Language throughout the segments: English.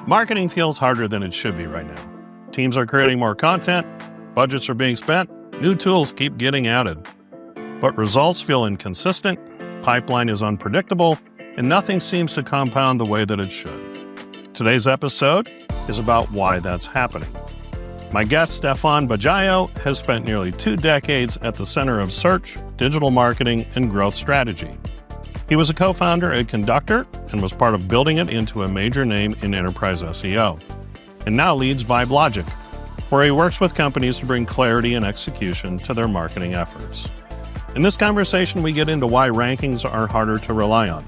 Marketing feels harder than it should be right now. Teams are creating more content, budgets are being spent, new tools keep getting added. But results feel inconsistent, pipeline is unpredictable, and nothing seems to compound the way that it should. Today's episode is about why that's happening. My guest, Stephan Baggio, has spent nearly 2 decades at the center of search, digital marketing, and growth strategy. He was a co-founder at Conductor and was part of building it into a major name in enterprise SEO, and now leads VibeLogic, where he works with companies to bring clarity and execution to their marketing efforts. In this conversation, we get into why rankings are harder to rely on,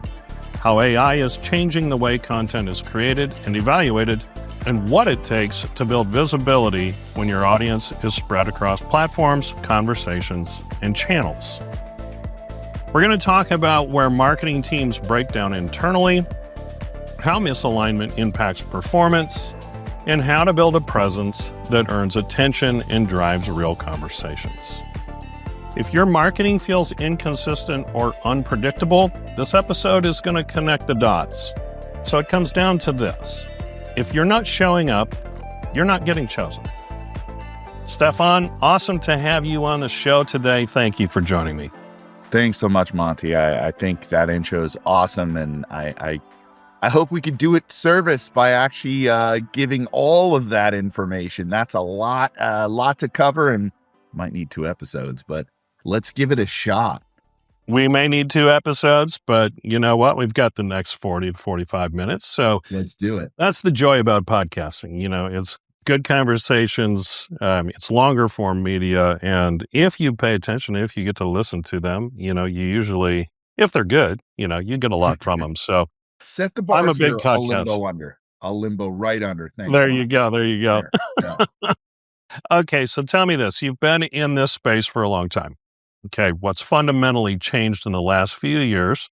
how AI is changing the way content is created and evaluated, and what it takes to build visibility when your audience is spread across platforms, conversations, and channels. We're going to talk about where marketing teams break down internally, how misalignment impacts performance, and how to build a presence that earns attention and drives real conversations. If your marketing feels inconsistent or unpredictable, this episode is going to connect the dots. So it comes down to this. If you're not showing up, you're not getting chosen. Stefan, awesome to have you on the show today. Thank you for joining me. Thanks so much, Monty. I think that intro is awesome, and I hope we could do it service by actually giving all of that information. That's a lot to cover, and might need 2 episodes, but let's give it a shot. We may need 2 episodes, but you know what? We've got the next 40 to 45 minutes, so let's do it. That's the joy about podcasting. You know, it's good conversations, it's longer form media, and if you pay attention, if you get to listen to them, you know, you usually, if they're good, you know, you get a lot from them. So set the bar. I'm a big podcast. I'll limbo right under. Thanks. There you go. Yeah. Okay, so tell me this. You've been in this space for a long time. Okay, what's fundamentally changed in the last few years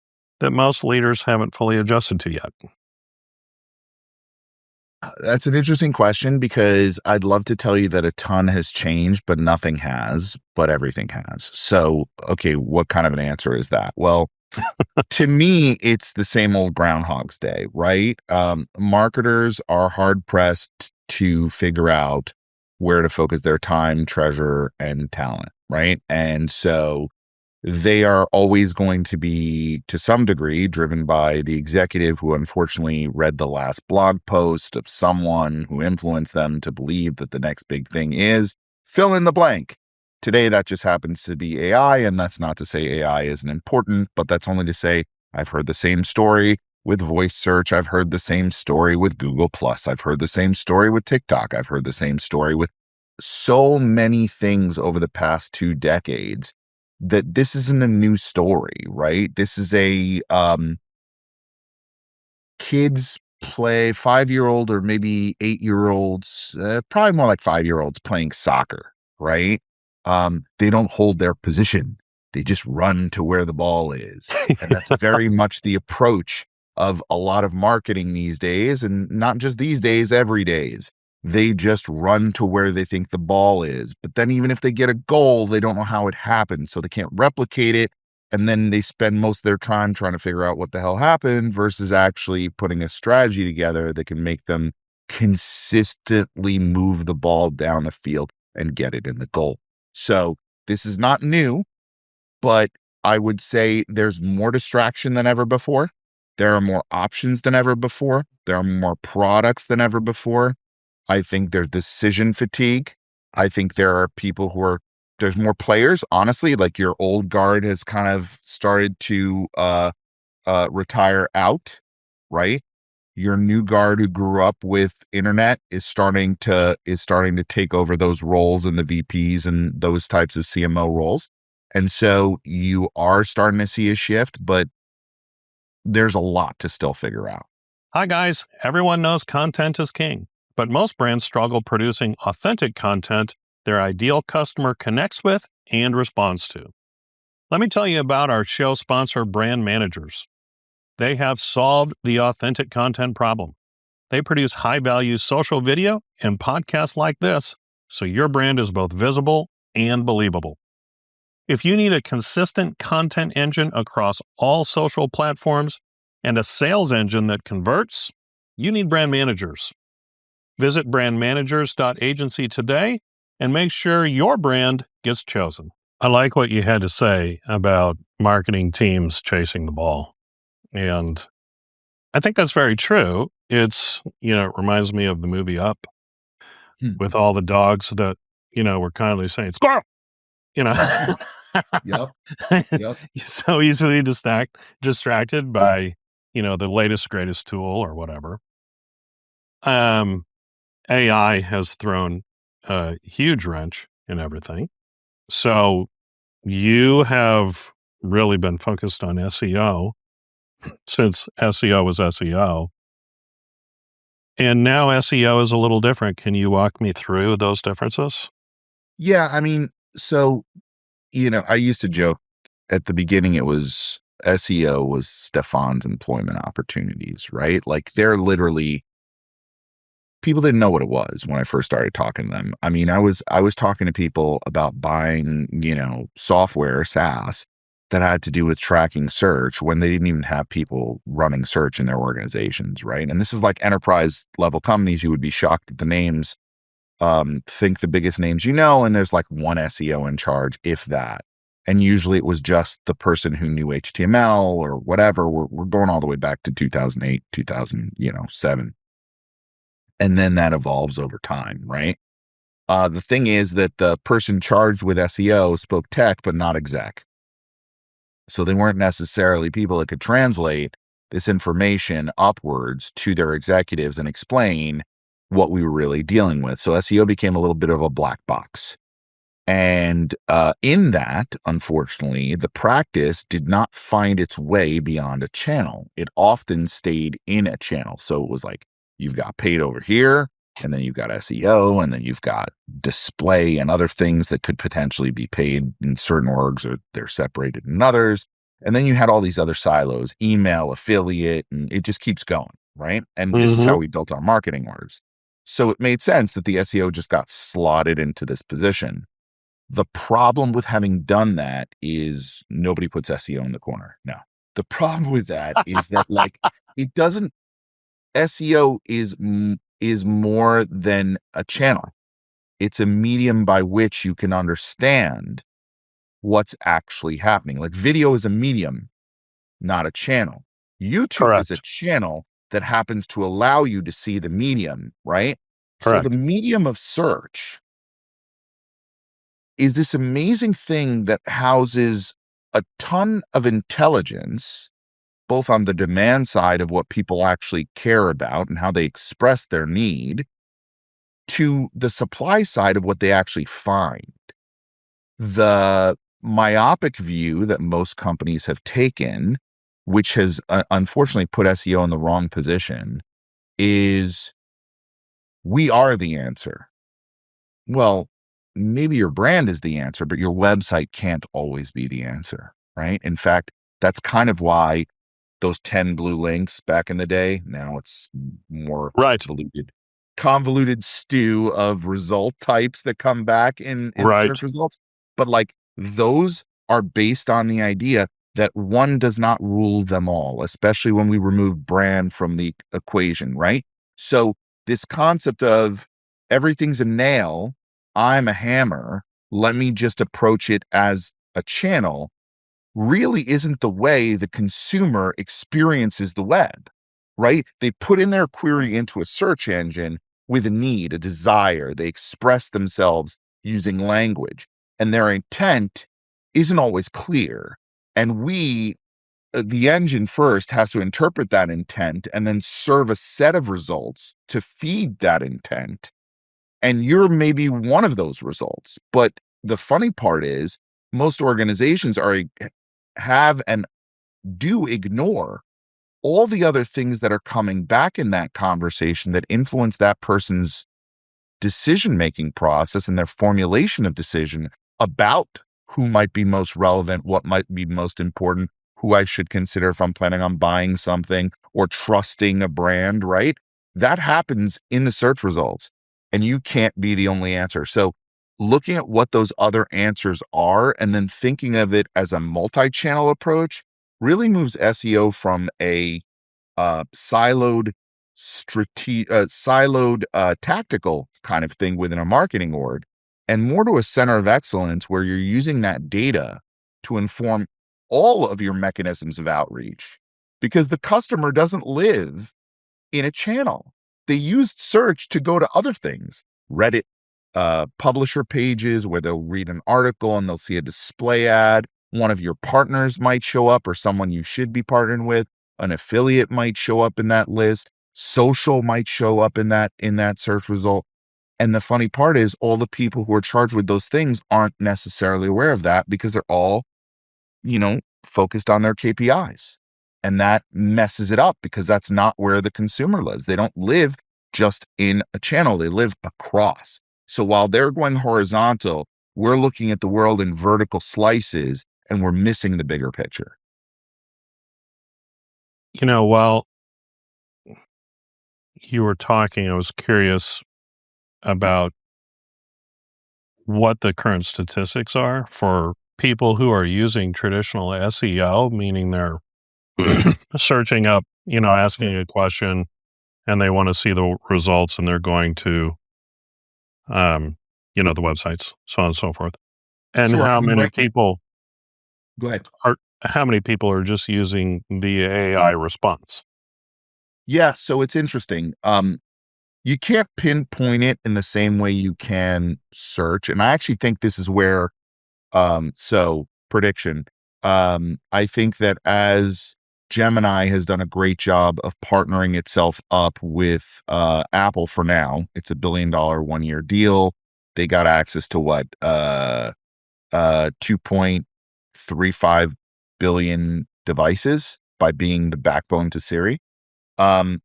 that most leaders haven't fully adjusted to yet? That's an interesting question, because I'd love to tell you that a ton has changed, but nothing has, but everything has. So, okay, what kind of an answer is that? Well, to me, it's the same old Groundhog's Day, right? Marketers are hard pressed to figure out where to focus their time, treasure, and talent, right? And so they are always going to be, to some degree, driven by the executive who unfortunately read the last blog post of someone who influenced them to believe that the next big thing is fill in the blank. Today, that just happens to be AI, and that's not to say AI isn't important, but that's only to say I've heard the same story with voice search. I've heard the same story with Google+. I've heard the same story with TikTok. I've heard the same story with so many things over the past 2 decades. That this isn't a new story, right? This is a kids play 5-year-old or maybe 8-year-olds, probably more like 5-year-olds playing soccer, right? They don't hold their position. They just run to where the ball is. And that's very much the approach of a lot of marketing these days, and not just these days, every days. They just run to where they think the ball is. But then even if they get a goal, they don't know how it happened. So they can't replicate it. And then they spend most of their time trying to figure out what the hell happened versus actually putting a strategy together that can make them consistently move the ball down the field and get it in the goal. So this is not new, but I would say there's more distraction than ever before. There are more options than ever before. There are more products than ever before. I think there's decision fatigue. I think there are people there's more players, honestly, like your old guard has kind of started to retire out, right? Your new guard who grew up with internet is starting to take over those roles in the VPs and those types of CMO roles. And so you are starting to see a shift, but there's a lot to still figure out. Hi, guys. Everyone knows content is king. But most brands struggle producing authentic content their ideal customer connects with and responds to. Let me tell you about our show sponsor, Brand Managers. They have solved the authentic content problem. They produce high-value social video and podcasts like this, so your brand is both visible and believable. If you need a consistent content engine across all social platforms and a sales engine that converts, You need brand managers. Visit brandmanagers.agency today and make sure your brand gets chosen. I like what you had to say about marketing teams chasing the ball. And I think that's very true. It reminds me of the movie Up with all the dogs that, were kindly saying, squirrel, Yep. Yep. so easily distracted by, the latest, greatest tool or whatever. AI has thrown a huge wrench in everything. So you have really been focused on SEO since SEO was SEO. And now SEO is a little different. Can you walk me through those differences? Yeah. I mean, so, I used to joke at the beginning, it was SEO was Stefan's employment opportunities, right? Like they're literally, people didn't know what it was when I first started talking to them. I mean, I was talking to people about buying, software, SaaS, that had to do with tracking search when they didn't even have people running search in their organizations, right? And this is like enterprise level companies. You would be shocked at the names. Think the biggest names, and there's like one SEO in charge, if that. And usually it was just the person who knew HTML or whatever. We're going all the way back to 2008, 2007. And then that evolves over time, right? The thing is that the person charged with SEO spoke tech, but not exec. So they weren't necessarily people that could translate this information upwards to their executives and explain what we were really dealing with. So SEO became a little bit of a black box. And in that, unfortunately, the practice did not find its way beyond a channel. It often stayed in a channel. So it was like, you've got paid over here, and then you've got SEO, and then you've got display and other things that could potentially be paid in certain orgs, or they're separated in others. And then you had all these other silos, email, affiliate, and it just keeps going, right? And this is how we built our marketing orgs. So it made sense that the SEO just got slotted into this position. The problem with having done that is nobody puts SEO in the corner. No. The problem with that is that it doesn't, SEO is more than a channel. It's a medium by which you can understand what's actually happening. Like video is a medium, not a channel. YouTube is a channel that happens to allow you to see the medium, right? Correct. So the medium of search is this amazing thing that houses a ton of intelligence, both on the demand side of what people actually care about and how they express their need, to the supply side of what they actually find. The myopic view that most companies have taken, which has unfortunately put SEO in the wrong position, is we are the answer. Well, maybe your brand is the answer, but your website can't always be the answer, right? In fact, that's kind of why those 10 blue links back in the day, now it's more convoluted stew of result types that come back in search results. But those are based on the idea that one does not rule them all, especially when we remove brand from the equation, right? So this concept of everything's a nail, I'm a hammer, let me just approach it as a channel, really isn't the way the consumer experiences the web, right? They put in their query into a search engine with a need, a desire. They express themselves using language, and their intent isn't always clear. And the engine first has to interpret that intent and then serve a set of results to feed that intent. And you're maybe one of those results. But the funny part is most organizations have and do ignore all the other things that are coming back in that conversation that influence that person's decision-making process and their formulation of decision about who might be most relevant, what might be most important, who I should consider if I'm planning on buying something or trusting a brand, right? That happens in the search results, and you can't be the only answer. So looking at what those other answers are and then thinking of it as a multi-channel approach really moves SEO from a siloed siloed tactical kind of thing within a marketing org, and more to a center of excellence where you're using that data to inform all of your mechanisms of outreach, because the customer doesn't live in a channel. They used search to go to other things, Reddit publisher pages where they'll read an article and they'll see a display ad. One of your partners might show up, or someone you should be partnering with. An affiliate might show up in that list. Social might show up in that search result. And the funny part is, all the people who are charged with those things aren't necessarily aware of that, because they're all, focused on their KPIs. And that messes it up, because that's not where the consumer lives. They don't live just in a channel. They live across. So while they're going horizontal, we're looking at the world in vertical slices, and we're missing the bigger picture. While you were talking, I was curious about what the current statistics are for people who are using traditional SEO, meaning they're searching up, asking a question, and they want to see the results, and they're going to, the websites, so on and so forth. And Sure. how many people Go ahead. are just using the AI response? Yeah, so it's interesting. You can't pinpoint it in the same way you can search. And I actually think this is where, prediction. I think that as Gemini has done a great job of partnering itself up with Apple for now, it's $1 billion 1-year deal. They got access to 2.35 billion devices by being the backbone to Siri. I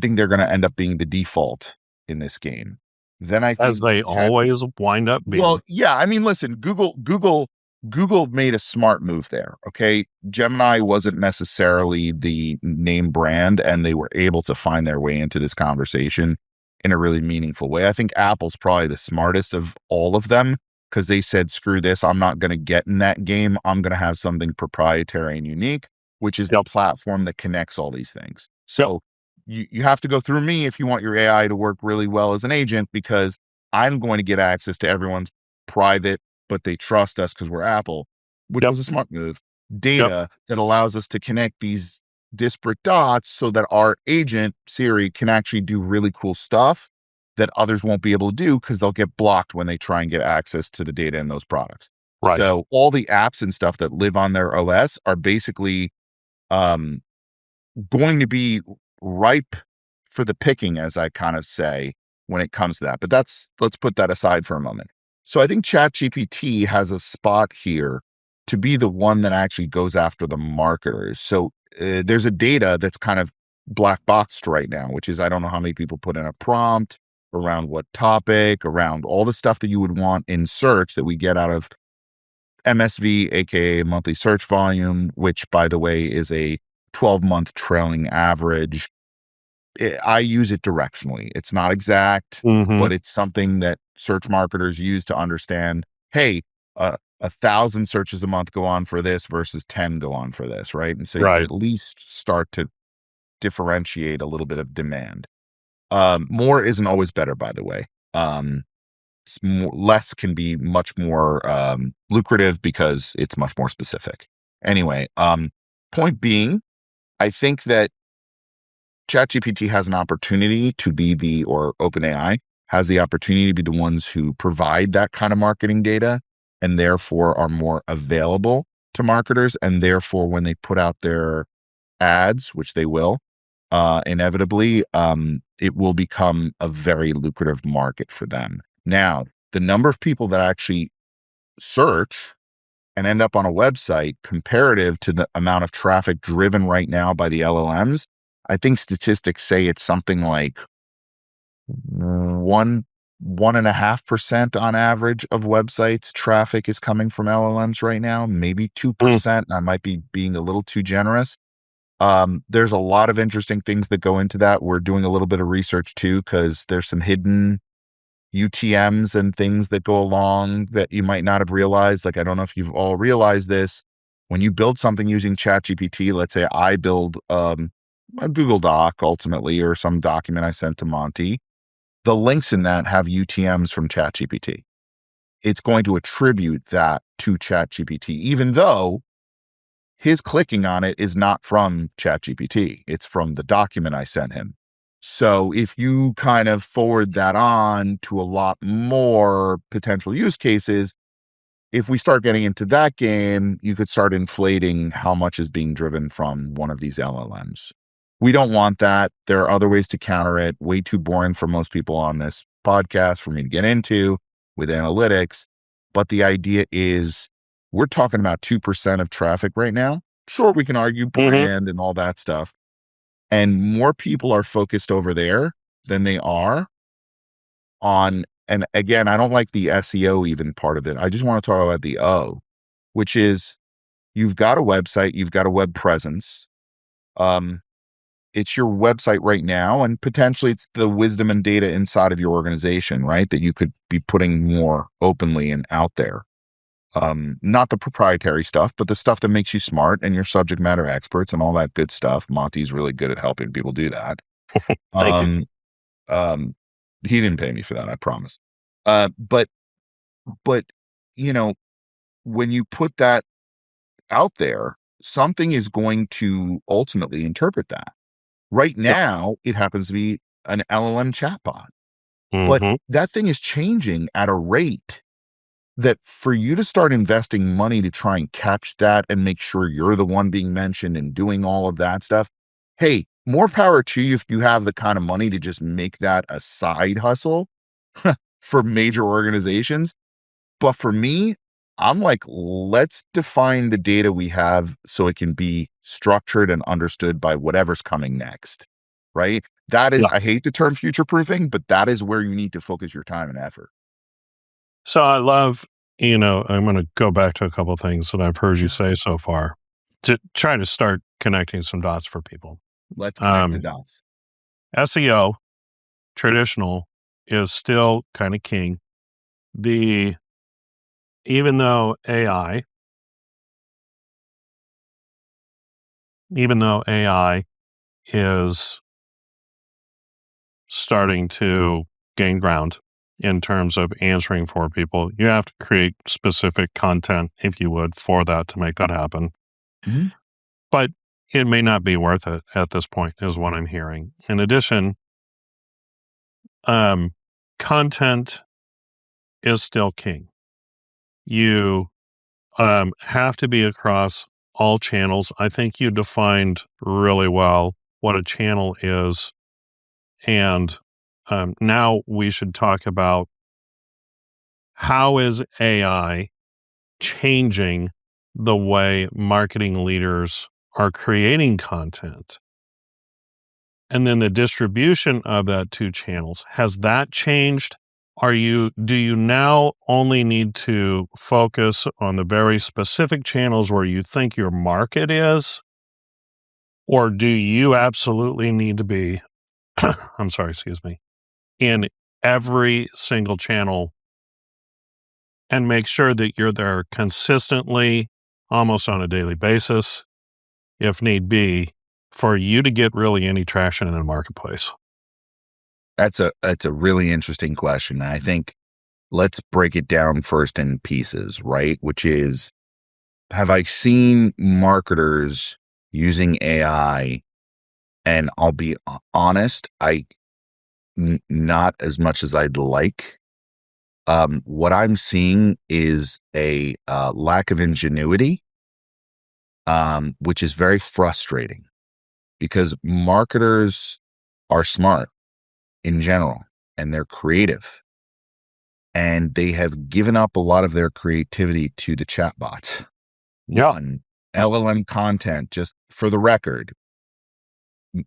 think they're going to end up being the default in this game. Then I think, as they always wind up being. Well, yeah. I mean, listen, Google made a smart move there. Okay, Gemini wasn't necessarily the name brand, and they were able to find their way into this conversation in a really meaningful way. I think Apple's probably the smartest of all of them, because they said, screw this, I'm not going to get in that game. I'm going to have something proprietary and unique, which is the platform that connects all these things. So you have to go through me if you want your AI to work really well as an agent, because I'm going to get access to everyone's private, but they trust us because we're Apple, which was a smart move. Data that allows us to connect these disparate dots so that our agent, Siri, can actually do really cool stuff that others won't be able to do, because they'll get blocked when they try and get access to the data in those products. Right. So all the apps and stuff that live on their OS are basically going to be ripe for the picking, as I kind of say, when it comes to that. But let's put that aside for a moment. So I think ChatGPT has a spot here to be the one that actually goes after the marketers. So there's a data that's kind of black boxed right now, which is, I don't know how many people put in a prompt around what topic, around all the stuff that you would want in search that we get out of MSV, aka monthly search volume, which, by the way, is a 12-month trailing average. I use it directionally. It's not exact, but it's something that search marketers use to understand, hey, 1,000 searches a month go on for this versus 10 go on for this, right? And so you can at least start to differentiate a little bit of demand. More isn't always better, by the way. Less can be much more lucrative because it's much more specific. Anyway, point being, I think that ChatGPT has an opportunity to be or OpenAI has the opportunity to be the ones who provide that kind of marketing data, and therefore are more available to marketers. And therefore, when they put out their ads, which they will, inevitably, it will become a very lucrative market for them. Now, the number of people that actually search and end up on a website comparative to the amount of traffic driven right now by the LLMs, I think statistics say it's something like 1.5% on average of websites traffic is coming from LLMs right now, maybe 2%. I might be being a little too generous. There's a lot of interesting things that go into that. We're doing a little bit of research too, because there's some hidden UTMs and things that go along that you might not have realized. Like, I don't know if you've all realized this. When you build something using ChatGPT, let's say I build a Google Doc ultimately, or some document I sent to Monty, the links in that have UTMs from ChatGPT. It's going to attribute that to ChatGPT, even though his clicking on it is not from ChatGPT. It's from the document I sent him. So if you kind of forward that on to a lot more potential use cases, if we start getting into that game, you could start inflating how much is being driven from one of these LLMs. We don't want that. There are other ways to counter it. Way too boring for most people on this podcast for me to get into with analytics. But the idea is we're talking about 2% of traffic right now. Sure, we can argue brand and all that stuff. And more people are focused over there than they are on, and again, I don't like the SEO even part of it. I just want to talk about the O, which is you've got a website, you've got a web presence. It's your website right now, and potentially it's the wisdom and data inside of your organization, right? That you could be putting more openly and out there. Not the proprietary stuff, but the stuff that makes you smart and your subject matter experts and all that good stuff. Monty's really good at helping people do that. Thank you. He didn't pay me for that, I promise. But you know, when you put that out there, something is going to ultimately interpret that. Right now, it happens to be an LLM chatbot, but that thing is changing at a rate that for you to start investing money to try and catch that and make sure you're the one being mentioned and doing all of that stuff, hey, more power to you if you have the kind of money to just make that a side hustle for major organizations. But for me, I'm like, let's define the data we have so it can be structured and understood by whatever's coming next, right? That is, I hate the term future proofing, but that is where you need to focus your time and effort. So I love, I'm going to go back to a couple of things that I've heard you say so far to try to start connecting some dots for people. Let's connect the dots. SEO, traditional, is still kind of king. Even though AI is starting to gain ground in terms of answering for people, you have to create specific content, if you would, for that to make that happen. But it may not be worth it at this point, is what I'm hearing. In addition, content is still king. You have to be across all channels. I think you defined really well what a channel is. And now we should talk about how is AI changing the way marketing leaders are creating content? And then the distribution of that two channels, has that changed? Do you now only need to focus on the very specific channels where you think your market is? Or do you absolutely need to be, in every single channel and make sure that you're there consistently, almost on a daily basis, if need be, for you to get really any traction in the marketplace? That's a really interesting question. I think let's break it down first in pieces, right? Which is, have I seen marketers using AI? And I'll be honest, not as much as I'd like. What I'm seeing is a lack of ingenuity, which is very frustrating because marketers are smart in general and they're creative, and they have given up a lot of their creativity to the chatbots. One, LLM content, just for the record,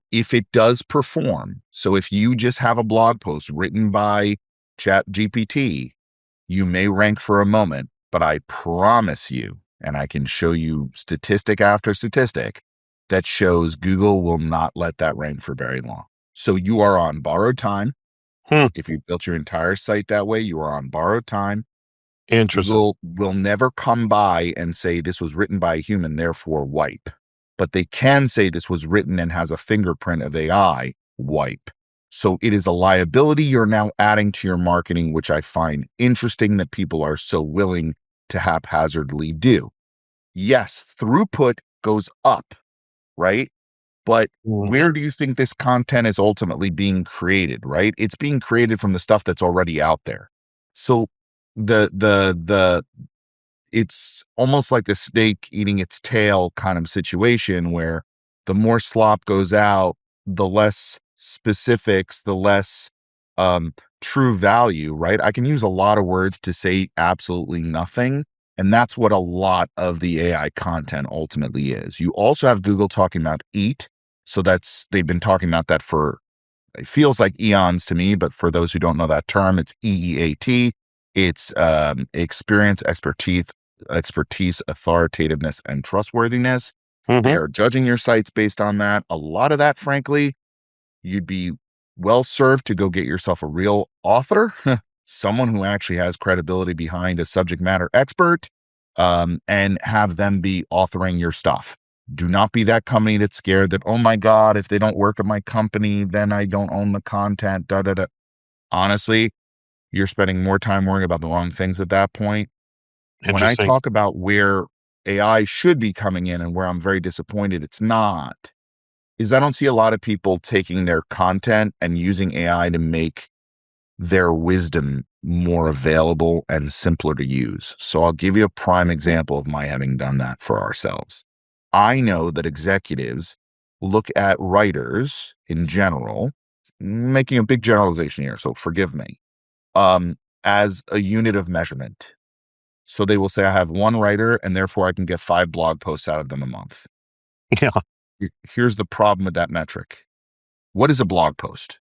if it does perform, so if you just have a blog post written by ChatGPT, you may rank for a moment, but I promise you, and I can show you statistic after statistic that shows Google will not let that rank for very long. So you are on borrowed time. If you built your entire site that way, you are on borrowed time. Interesting. Google will never come by and say this was written by a human, therefore wipe. but they can say this was written and has a fingerprint of AI, wipe. So it is a liability you're now adding to your marketing, which I find interesting that people are so willing to haphazardly do. Yes, throughput goes up, right? But where do you think this content is ultimately being created, right? It's being created from the stuff that's already out there. So the it's almost like a snake eating its tail kind of situation where the more slop goes out, the less specifics, the less true value, right? I can use a lot of words to say absolutely nothing. And that's what a lot of the AI content ultimately is. You also have Google talking about EAT. So they've been talking about that for, it feels like eons to me, but for those who don't know that term, it's EEAT. It's experience, expertise, authoritativeness, and trustworthiness. They are judging your sites based on that. A lot of that, frankly, you'd be well served to go get yourself a real author, someone who actually has credibility behind a subject matter expert, and have them be authoring your stuff. Do not be that company that's scared that, oh my God, if they don't work at my company, then I don't own the content, da, da, da. Honestly, you're spending more time worrying about the wrong things at that point. When I Interesting. talk about where AI should be coming in and where I'm very disappointed it's not, is I don't see a lot of people taking their content and using AI to make their wisdom more available and simpler to use. So I'll give you a prime example of my having done that for ourselves. I know that executives look at writers in general, making a big generalization here, so forgive me, as a unit of measurement. So they will say, I have one writer and therefore I can get 5 blog posts out of them a month. Yeah. Here's the problem with that metric. What is a blog post?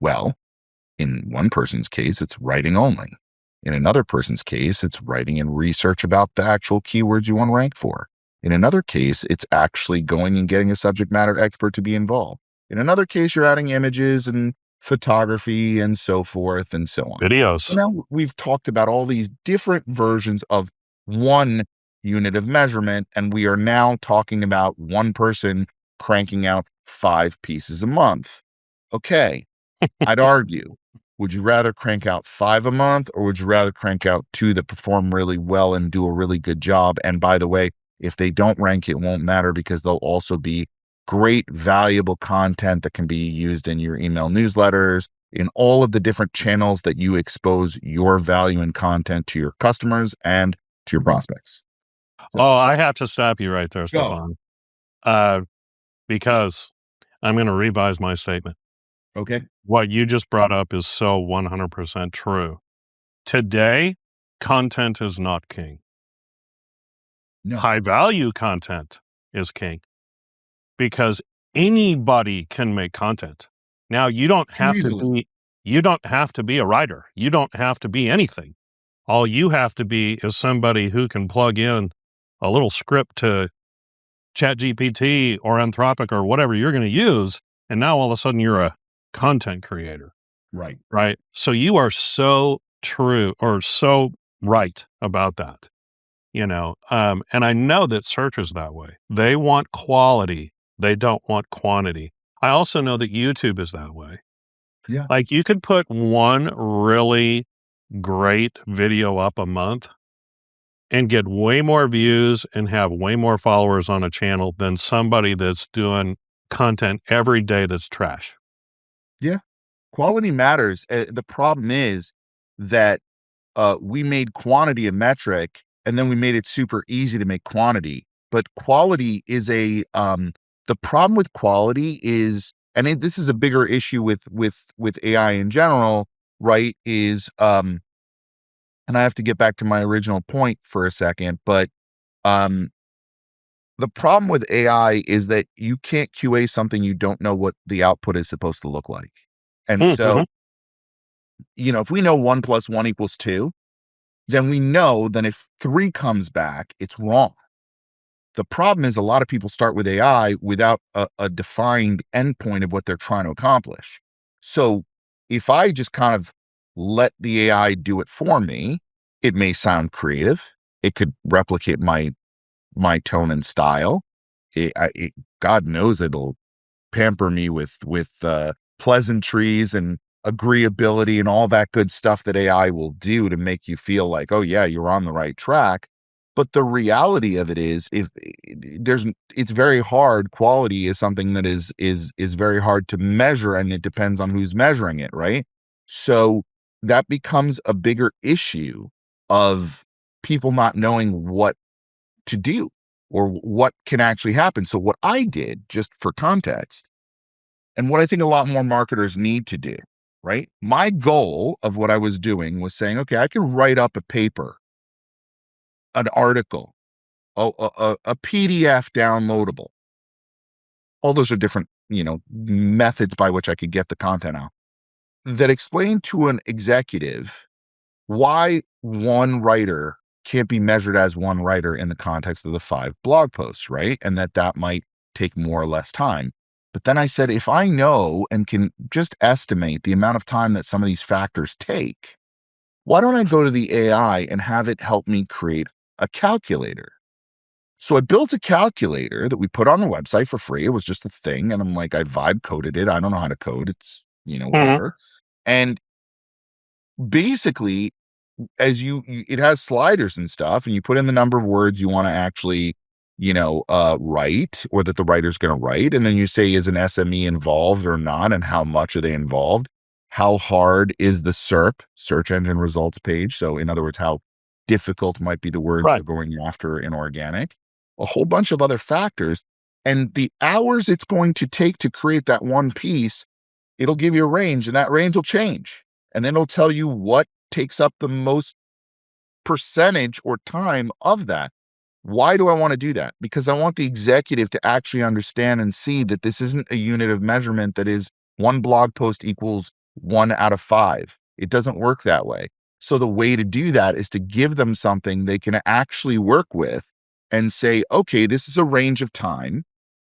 Well, in one person's case, it's writing only. In another person's case, it's writing and research about the actual keywords you want to rank for. In another case, it's actually going and getting a subject matter expert to be involved. In another case, you're adding images and photography and so forth and so on. So Videos. now we've talked about all these different versions of one unit of measurement, and we are now talking about one person cranking out 5 pieces a month. Okay, I'd argue, would you rather crank out 5 a month, or would you rather crank out 2 that perform really well and do a really good job? And by the way, if they don't rank, it won't matter because they'll also be great, valuable content that can be used in your email newsletters, in all of the different channels that you expose your value and content to your customers and to your prospects. Oh, I have to stop you right there, Go. Stefan, because I'm going to revise my statement. Okay. What you just brought up is so 100% true. Today, content is not king. No. High value content is king because anybody can make content. Now, you don't have to be a writer. You don't have to be anything. All you have to be is somebody who can plug in a little script to ChatGPT or Anthropic or whatever you're going to use, and now all of a sudden you're a content creator. Right. Right. So you are so true or so right about that, and I know that search is that way. They want quality. They don't want quantity. I also know that YouTube is that way. Yeah. Like you could put one really great video up a month and get way more views and have way more followers on a channel than somebody that's doing content every day that's trash. Yeah. Quality matters. The problem is that we made quantity a metric and then we made it super easy to make quantity. But quality is the problem with quality is, and this is a bigger issue with AI in general, right? And I have to get back to my original point for a second, but the problem with AI is that you can't QA something you don't know what the output is supposed to look like. And so, if we know 1 + 1 = 2, then we know that if 3 comes back, it's wrong. The problem is a lot of people start with AI without a defined endpoint of what they're trying to accomplish. So if I just kind of let the AI do it for me, it may sound creative. It could replicate my tone and style. God knows it'll pamper me with pleasantries and agreeability and all that good stuff that AI will do to make you feel like, oh yeah, you're on the right track. But the reality of it is, if there's, it's very hard. Quality is something that is very hard to measure, and it depends on who's measuring it, right? So that becomes a bigger issue of people not knowing what to do or what can actually happen. So what I did, just for context, and what I think a lot more marketers need to do, right? My goal of what I was doing was saying, okay, I can write up a paper, an article, a PDF downloadable. All those are different, methods by which I could get the content out that explain to an executive why one writer can't be measured as one writer in the context of the 5 blog posts, right? And that might take more or less time. But then I said, if I know and can just estimate the amount of time that some of these factors take, why don't I go to the AI and have it help me create a calculator? So I built a calculator that we put on the website for free. It was just a thing. And I'm like, I vibe coded it. I don't know how to code. It's, whatever. And basically, as it has sliders and stuff, and you put in the number of words you want to actually, write, or that the writer's going to write. And then you say, is an SME involved or not? And how much are they involved? How hard is the SERP, search engine results page? So in other words, how difficult might be the words Right. they're going after in organic? A whole bunch of other factors. And the hours it's going to take to create that one piece, it'll give you a range, and that range will change. And then it'll tell you what takes up the most percentage or time of that. Why do I want to do that? Because I want the executive to actually understand and see that this isn't a unit of measurement that is one blog post equals 1 out of 5. It doesn't work that way. So the way to do that is to give them something they can actually work with and say, okay, this is a range of time.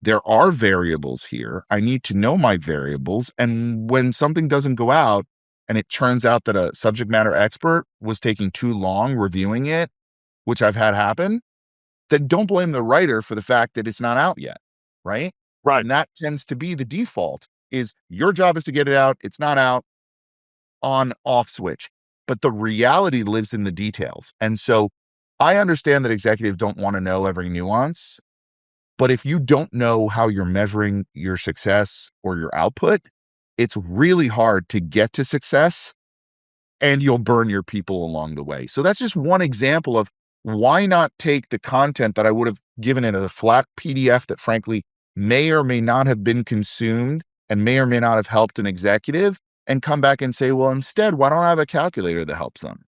There are variables here. I need to know my variables. And when something doesn't go out and it turns out that a subject matter expert was taking too long reviewing it, which I've had happen, then don't blame the writer for the fact that it's not out yet, right? Right. And that tends to be the default, is your job is to get it out. It's not out, on, off switch. But the reality lives in the details. And so I understand that executives don't want to know every nuance, but if you don't know how you're measuring your success or your output, it's really hard to get to success, and you'll burn your people along the way. So that's just one example of why not take the content that I would have given it as a flat PDF that frankly may or may not have been consumed and may or may not have helped an executive, and come back and say, well, instead, why don't I have a calculator that helps them?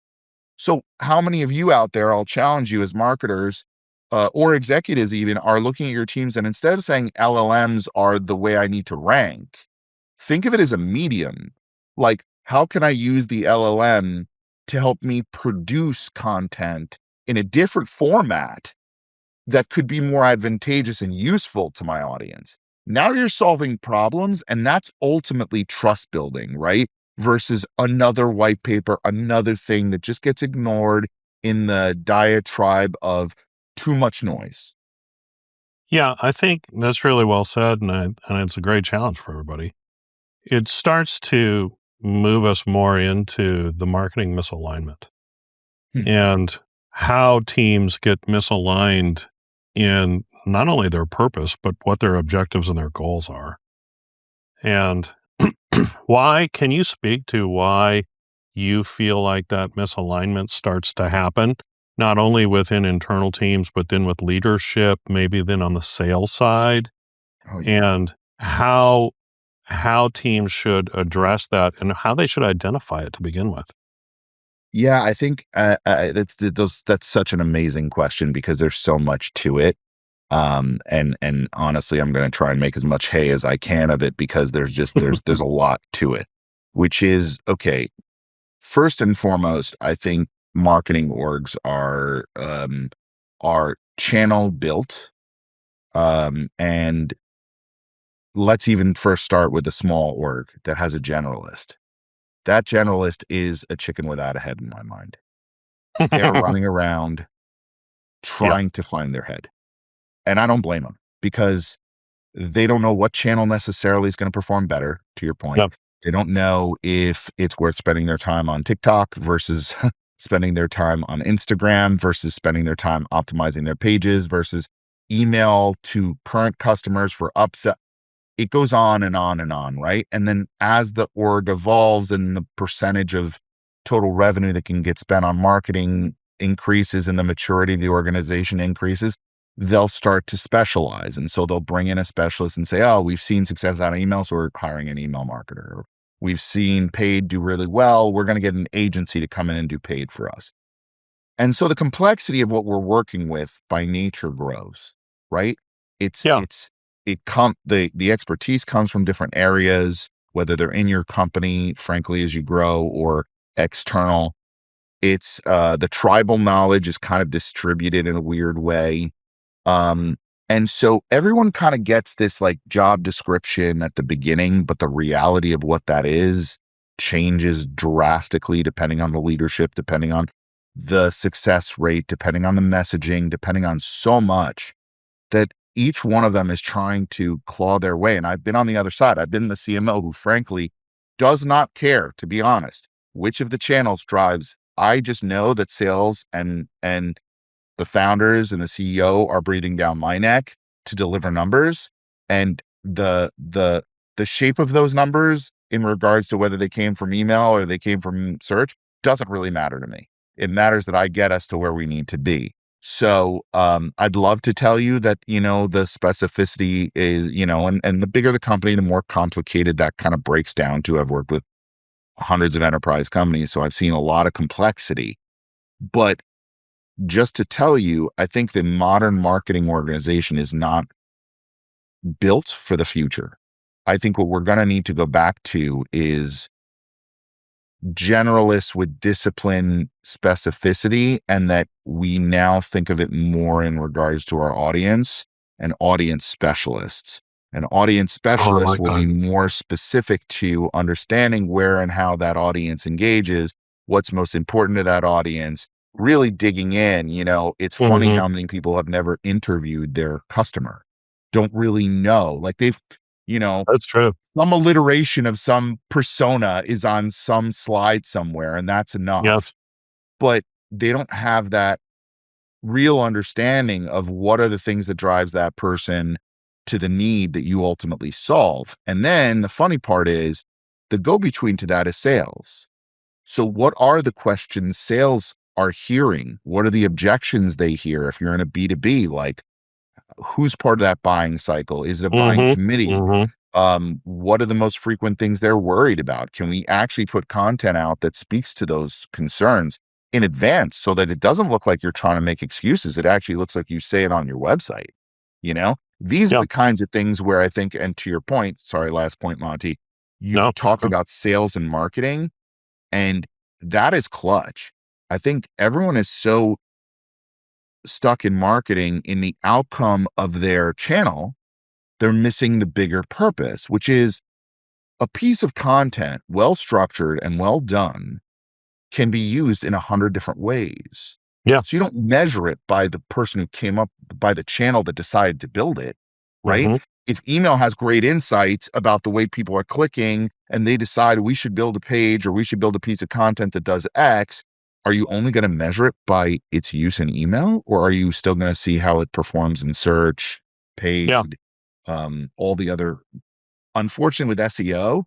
So how many of you out there, I'll challenge you as marketers, or executives even, are looking at your teams, and instead of saying LLMs are the way I need to rank, think of it as a medium. Like, how can I use the LLM to help me produce content in a different format that could be more advantageous and useful to my audience? Now you're solving problems, and that's ultimately trust building, right? Versus another white paper, another thing that just gets ignored in the diatribe of too much noise. Yeah, I think that's really well said, and it's a great challenge for everybody. It starts to move us more into the marketing misalignment and how teams get misaligned in not only their purpose, but what their objectives and their goals are. And why, can you speak to why you feel like that misalignment starts to happen, not only within internal teams, but then with leadership, maybe then on the sales side, Oh, yeah. and how teams should address that and how they should identify it to begin with? Yeah, I think that's such an amazing question, because there's so much to it. And honestly, I'm going to try and make as much hay as I can of it, because there's a lot to it, which is, okay, first and foremost, I think marketing orgs are channel built. And let's even first start with a small org that has a generalist. That generalist is a chicken without a head in my mind. They're running around Yeah. trying to find their head. And I don't blame them, because they don't know what channel necessarily is going to perform better, to your point. Yep. They don't know if it's worth spending their time on TikTok versus spending their time on Instagram versus spending their time optimizing their pages versus email to current customers for upsell. It goes on and on and on, right? And then as the org evolves and the percentage of total revenue that can get spent on marketing increases and the maturity of the organization increases, they'll start to specialize. And so they'll bring in a specialist and say, oh, we've seen success out of email, so we're hiring an email marketer. Or we've seen paid do really well. We're going to get an agency to come in and do paid for us. And so the complexity of what we're working with by nature grows, right? Yeah. The expertise comes from different areas, whether they're in your company, frankly, as you grow, or external. It's the tribal knowledge is kind of distributed in a weird way. And so everyone kind of gets this like job description at the beginning, but the reality of what that is changes drastically depending on the leadership, depending on the success rate, depending on the messaging, depending on so much that each one of them is trying to claw their way. And I've been on the other side. I've been the CMO who frankly does not care, to be honest, which of the channels drives. I just know that sales and the founders and the CEO are breathing down my neck to deliver numbers, and the shape of those numbers in regards to whether they came from email or they came from search doesn't really matter to me. It matters that I get us to where we need to be. So I'd love to tell you that, the specificity is, and the bigger the company, the more complicated that kind of breaks down to. I've worked with hundreds of enterprise companies, so I've seen a lot of complexity. But just to tell you, I think the modern marketing organization is not built for the future. I think what we're going to need to go back to is generalists with discipline specificity, and that we now think of it more in regards to our audience and audience specialists. And audience specialists will be more specific to understanding where and how that audience engages, what's most important to that audience, really digging in. It's funny how many people have never interviewed their customer, don't really know. Like That's true. some alliteration of some persona is on some slide somewhere, and that's enough. Yeah. But they don't have that real understanding of what are the things that drives that person to the need that you ultimately solve. And then the funny part is the go-between to that is sales. So what are the questions sales are hearing? What are the objections they hear? If you're in a B2B, like who's part of that buying cycle? Is it a buying committee? What are the most frequent things they're worried about? Can we actually put content out that speaks to those concerns in advance so that it doesn't look like you're trying to make excuses? It actually looks like you say it on your website. These are the kinds of things where I think, and to your point, sorry, last point, Monty, you talked about sales and marketing, and that is clutch. I think everyone is so stuck in marketing in the outcome of their channel, they're missing the bigger purpose, which is a piece of content, well structured and well done, can be used in 100 different ways. Yeah. So you don't measure it by the person who came up, by the channel that decided to build it, right? If email has great insights about the way people are clicking and they decide we should build a page or we should build a piece of content that does X, are you only going to measure it by its use in email, or are you still going to see how it performs in search, paid, all the other? Unfortunately, with SEO,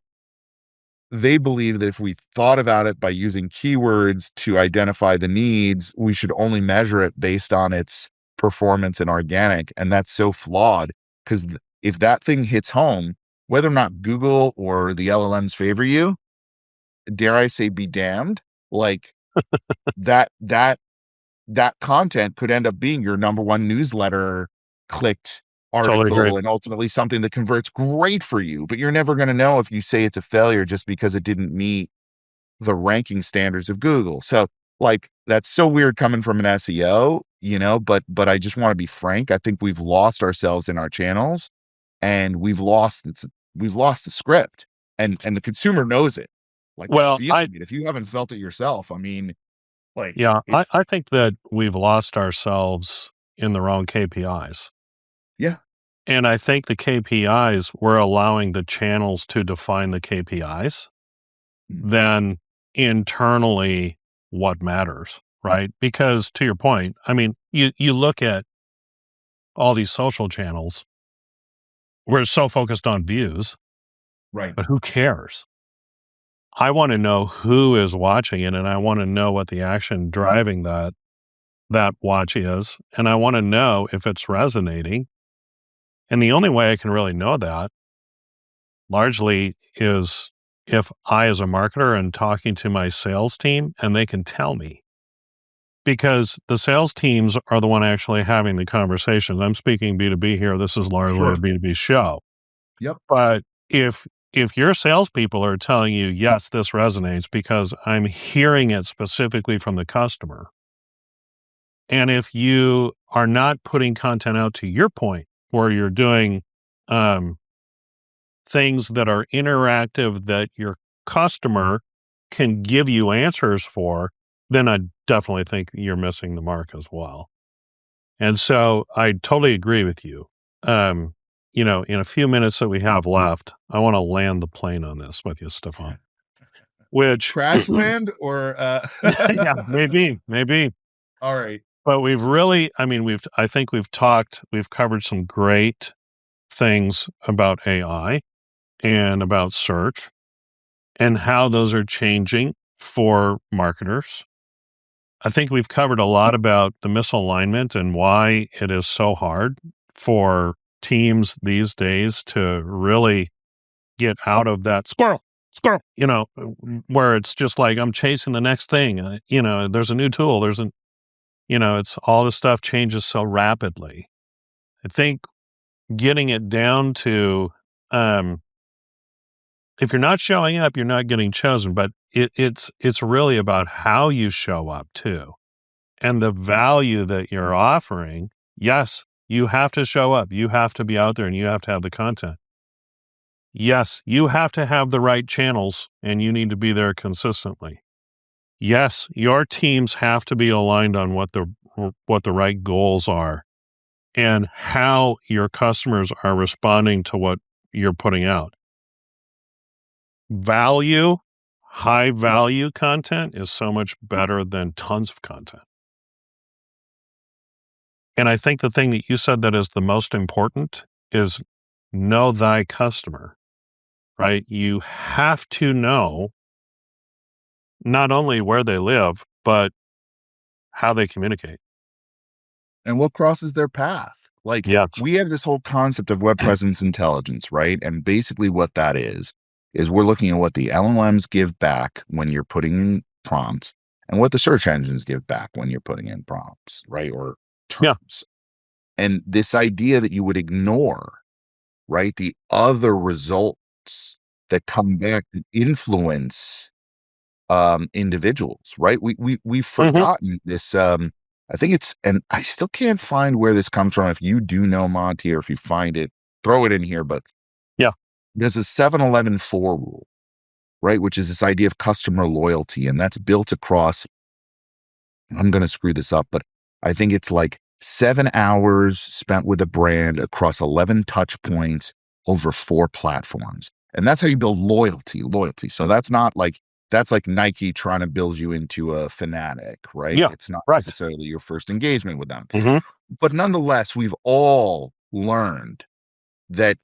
they believe that if we thought about it by using keywords to identify the needs, we should only measure it based on its performance in organic. And that's so flawed, because if that thing hits home, whether or not Google or the LLMs favor you, dare I say, be damned, like that content could end up being your number one newsletter clicked article, and ultimately something that converts great for you. But you're never going to know if you say it's a failure just because it didn't meet the ranking standards of Google. So like, that's so weird coming from an SEO, but I just want to be frank. I think we've lost ourselves in our channels, and we've lost the script, and the consumer knows it. Like, if you haven't felt it yourself, I mean, like, I think that we've lost ourselves in the wrong KPIs. Yeah. And I think the KPIs, we're allowing the channels to define the KPIs, then internally what matters, right? Because to your point, I mean, you look at all these social channels, we're so focused on views, Right. but who cares? I want to know who is watching it, and I want to know what the action driving that watch is, and I want to know if it's resonating. And the only way I can really know that largely is if I, as a marketer, am talking to my sales team and they can tell me. Because the sales teams are the one actually having the conversations. I'm speaking B2B here. This is largely a B2B show. Yep. But if your salespeople are telling you, yes, this resonates because I'm hearing it specifically from the customer, and if you are not putting content out, to your point, where you're doing things that are interactive that your customer can give you answers for, then I definitely think you're missing the mark as well. And so I totally agree with you. In a few minutes that we have left, I want to land the plane on this with you, Stefan. Which Crash land or yeah, maybe. All right. But we've really, I think we've covered some great things about AI and about search and how those are changing for marketers. I think we've covered a lot about the misalignment and why it is so hard for teams these days to really get out of that squirrel, where it's just like, I'm chasing the next thing. There's a new tool. It's all this stuff changes so rapidly. I think getting it down to, if you're not showing up, you're not getting chosen, but it's really about how you show up too. And the value that you're offering. Yes, you have to show up. You have to be out there and you have to have the content. Yes, you have to have the right channels and you need to be there consistently. Yes, your teams have to be aligned on what the right goals are and how your customers are responding to what you're putting out. High value content is so much better than tons of content. And I think the thing that you said that is the most important is know thy customer, right? You have to know not only where they live, but how they communicate. And what crosses their path. Like, Yes. we have this whole concept of web presence intelligence, right? And basically what that is we're looking at what the LLMs give back when you're putting in prompts and what the search engines give back when you're putting in prompts, right? Or terms. Yeah. And this idea that you would ignore, right, the other results that come back that influence individuals, right? We've forgotten this. I think it's, and I still can't find where this comes from. If you do know, Monty, or if you find it, throw it in here. But yeah, there's a 7-11-4 rule, right? Which is this idea of customer loyalty. And that's built across, I'm going to screw this up, but I think it's like 7 hours spent with a brand across 11 touch points over 4 platforms. And that's how you build loyalty. So that's like Nike trying to build you into a fanatic, right? Yeah, it's not right. necessarily your first engagement with them. Mm-hmm. But nonetheless, we've all learned that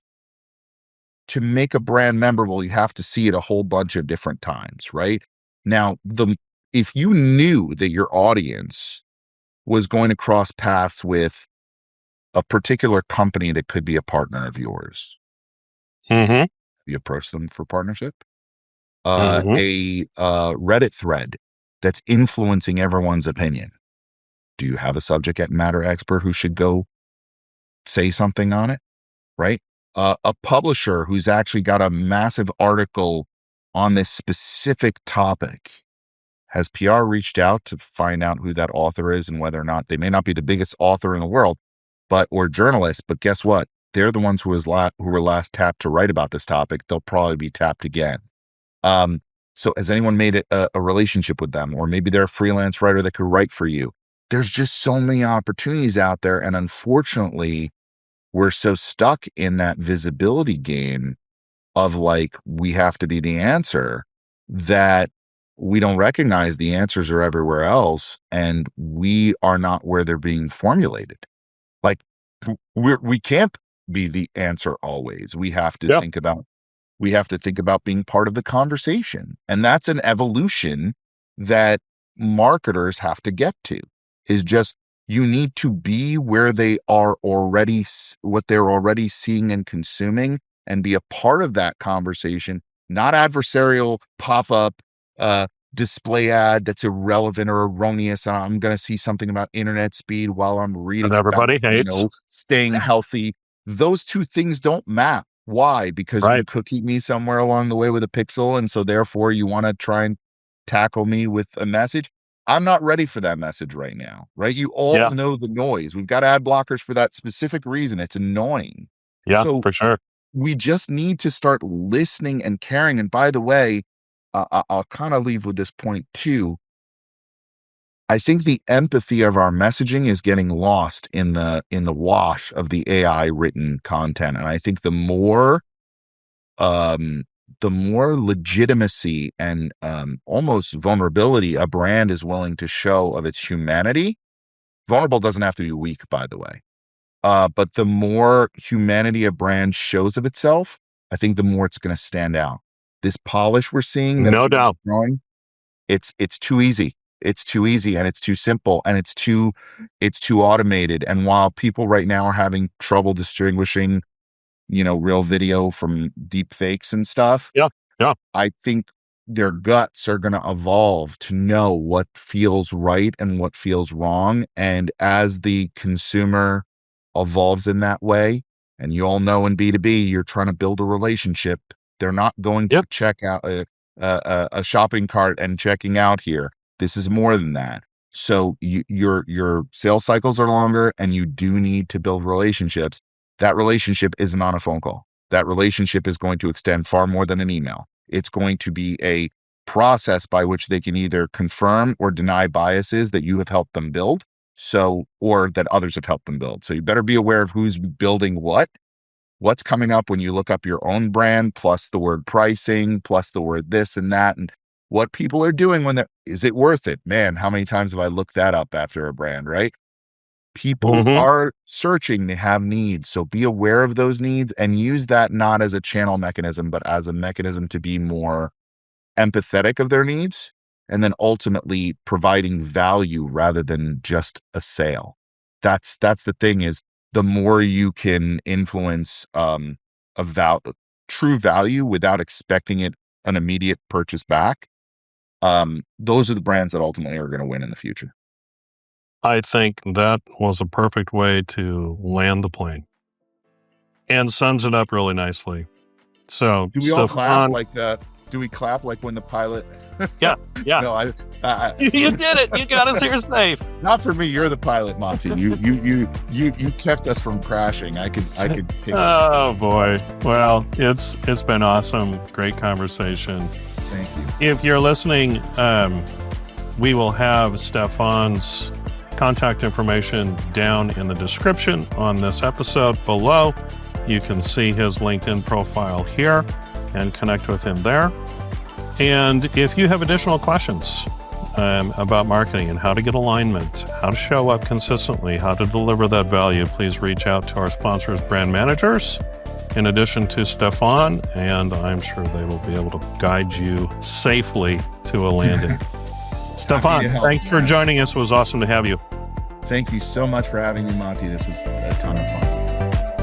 to make a brand memorable, you have to see it a whole bunch of different times, right? Now, if you knew that your audience was going to cross paths with a particular company that could be a partner of yours, you approach them for partnership. A Reddit thread that's influencing everyone's opinion. Do you have a subject matter expert who should go say something on it, right? A publisher who's actually got a massive article on this specific topic. Has PR reached out to find out who that author is and whether or not they may not be the biggest author in the world, or journalist, but guess what? They're the ones who were last tapped to write about this topic. They'll probably be tapped again. So has anyone made it a relationship with them? Or maybe they're a freelance writer that could write for you. There's just so many opportunities out there. And unfortunately, we're so stuck in that visibility game of like, we have to be the answer, that we don't recognize the answers are everywhere else, and we are not where they're being formulated. Like, we can't be the answer always. We have to think about being part of the conversation. And that's an evolution that marketers have to get to, is just, you need to be where they are already, what they're already seeing and consuming, and be a part of that conversation, not adversarial pop-up display ad that's irrelevant or erroneous. I'm going to see something about internet speed while I'm reading And everybody about, hates. staying healthy. Those two things don't map. Why? Because you cookied me somewhere along the way with a pixel, and so therefore you want to try and tackle me with a message. I'm not ready for that message right now, right? You all know the noise. We've got ad blockers for that specific reason. It's annoying. Yeah, So for sure. we just need to start listening and caring. And by the way, I'll kind of leave with this point too. I think the empathy of our messaging is getting lost in the wash of the AI written content. And I think the more legitimacy and almost vulnerability a brand is willing to show of its humanity. Vulnerable doesn't have to be weak, by the way. But the more humanity a brand shows of itself, I think the more it's going to stand out. This polish we're seeing, No doubt, it's too easy. It's too easy, and it's too simple, and it's too automated. And while people right now are having trouble distinguishing, real video from deep fakes and stuff, I think their guts are going to evolve to know what feels right and what feels wrong. And as the consumer evolves in that way, and you all know in B2B, you're trying to build a relationship. They're not going to check out a shopping cart and checking out here. This is more than that. So your sales cycles are longer, and you do need to build relationships. That relationship isn't on a phone call. That relationship is going to extend far more than an email. It's going to be a process by which they can either confirm or deny biases that you have helped them build, or that others have helped them build. So you better be aware of who's building what's coming up when you look up your own brand, plus the word pricing, plus the word this and that, and what people are doing is it worth it? Man, how many times have I looked that up after a brand, right? People are searching, they have needs. So be aware of those needs and use that not as a channel mechanism, but as a mechanism to be more empathetic of their needs, and then ultimately providing value rather than just a sale. That's the thing, is the more you can influence true value without expecting an immediate purchase back, those are the brands that ultimately are going to win in the future. I think that was a perfect way to land the plane and sums it up really nicely. So do we all clap like that? Do we clap like when the pilot? Yeah. No, you did it. You got us here safe. Not for me. You're the pilot, Monty. You kept us from crashing. I could take. Oh boy. Well, it's been awesome. Great conversation. Thank you. If you're listening, we will have Stefan's contact information down in the description on this episode below. You can see his LinkedIn profile here and connect with him there. And if you have additional questions about marketing and how to get alignment, how to show up consistently, how to deliver that value, please reach out to our sponsors, brand managers, in addition to Stefan, and I'm sure they will be able to guide you safely to a landing. Stefan, thanks for joining us. It was awesome to have you. Thank you so much for having me, Monty. This was a ton of fun.